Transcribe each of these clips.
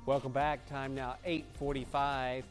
Welcome back. Time now 8:45.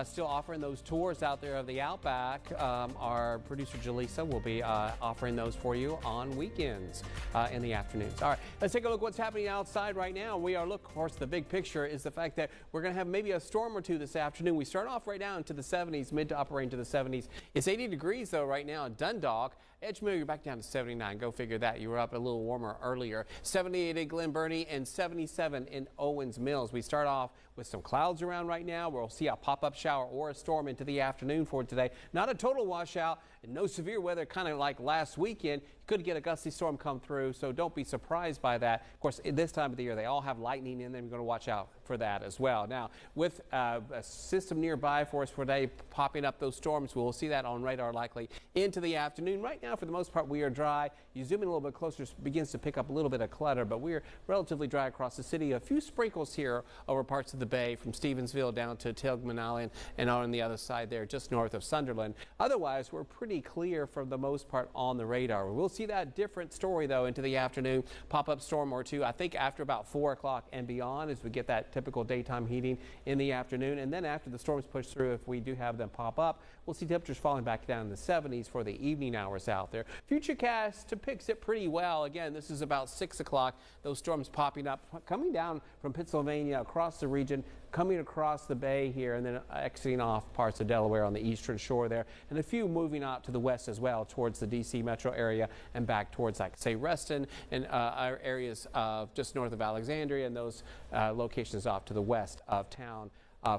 Still offering those tours out there of the Outback. Our producer Jaleesa will be offering those for you on weekends in the afternoons. All right, let's take a look what's happening outside right now. Of course, the big picture is the fact that we're going to have maybe a storm or two this afternoon. We start off right now into the 70s, mid to upper into the 70s. It's 80 degrees though right now in Dundalk. Edgemere, you're back down to 79. Go figure that. You were up a little warmer earlier. 78 in Glen Burnie and 77 in Owens Mills. We start off with some clouds around right now. We'll see a pop-up shower or a storm into the afternoon for today. Not a total washout and no severe weather, kind of like last weekend. You could get a gusty storm come through, so don't be surprised by that. Of course, at this time of the year, they all have lightning in them. You're going to watch out for that as well. Now, with a system nearby for us for today popping up those storms, we'll see that on radar likely into the afternoon. Right now, for the most part, we are dry. You zoom in a little bit closer, it begins to pick up a little bit of clutter, but we're relatively dry across the city. A few sprinkles here over parts of the bay from Stevensville down to Tilghman Island and on the other side there just north of Sunderland. Otherwise, we're pretty clear for the most part on the radar. We'll see that different story though into the afternoon. Pop-up storm or two, I think after about 4 o'clock and beyond as we get that typical daytime heating in the afternoon. And then after the storms push through, if we do have them pop up, we'll see temperatures falling back down in the 70s for the evening hours out there. Futurecast depicts it pretty well. Again, this is about 6 o'clock. Those storms popping up, coming down from Pennsylvania across the region, coming across the bay here and then exiting off parts of Delaware on the eastern shore there, and a few moving out to the west as well towards the D.C. metro area and back towards, like, say, Reston and our areas just north of Alexandria and those locations off to the west of town.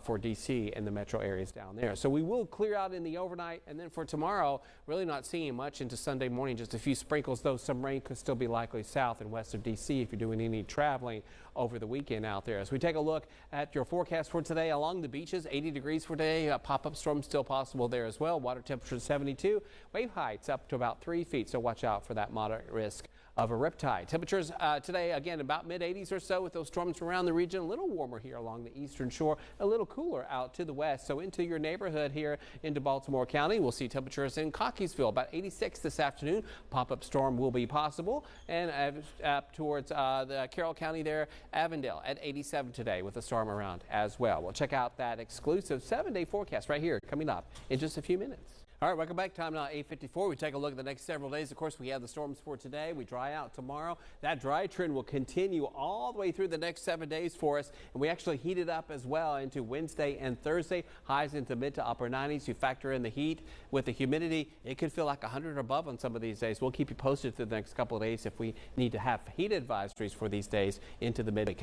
For D.C. and the metro areas down there. So we will clear out in the overnight, and then for tomorrow, really not seeing much into Sunday morning, just a few sprinkles, though some rain could still be likely south and west of D.C. if you're doing any traveling over the weekend out there. As we take a look at your forecast for today along the beaches, 80 degrees for today, a pop-up storm still possible there as well. Water temperature 72, wave heights up to about 3 feet, so watch out for that moderate risk of a riptide. Temperatures today, again, about mid-80s or so with those storms around the region. A little warmer here along the eastern shore, a little cooler out to the west. So into your neighborhood here into Baltimore County, we'll see temperatures in Cockeysville about 86 this afternoon. Pop-up storm will be possible. And up towards the Carroll County there, Avondale at 87 today with a storm around as well. We'll check out that exclusive 7-day forecast right here coming up in just a few minutes. All right, welcome back. Time now 8:54. We take a look at the next several days. Of course, we have the storms for today. We dry out tomorrow. That dry trend will continue all the way through the next 7 days for us. And we actually heat it up as well into Wednesday and Thursday. Highs into mid to upper 90s. You factor in the heat with the humidity. It could feel like 100 or above on some of these days. We'll keep you posted through the next couple of days if we need to have heat advisories for these days into the mid.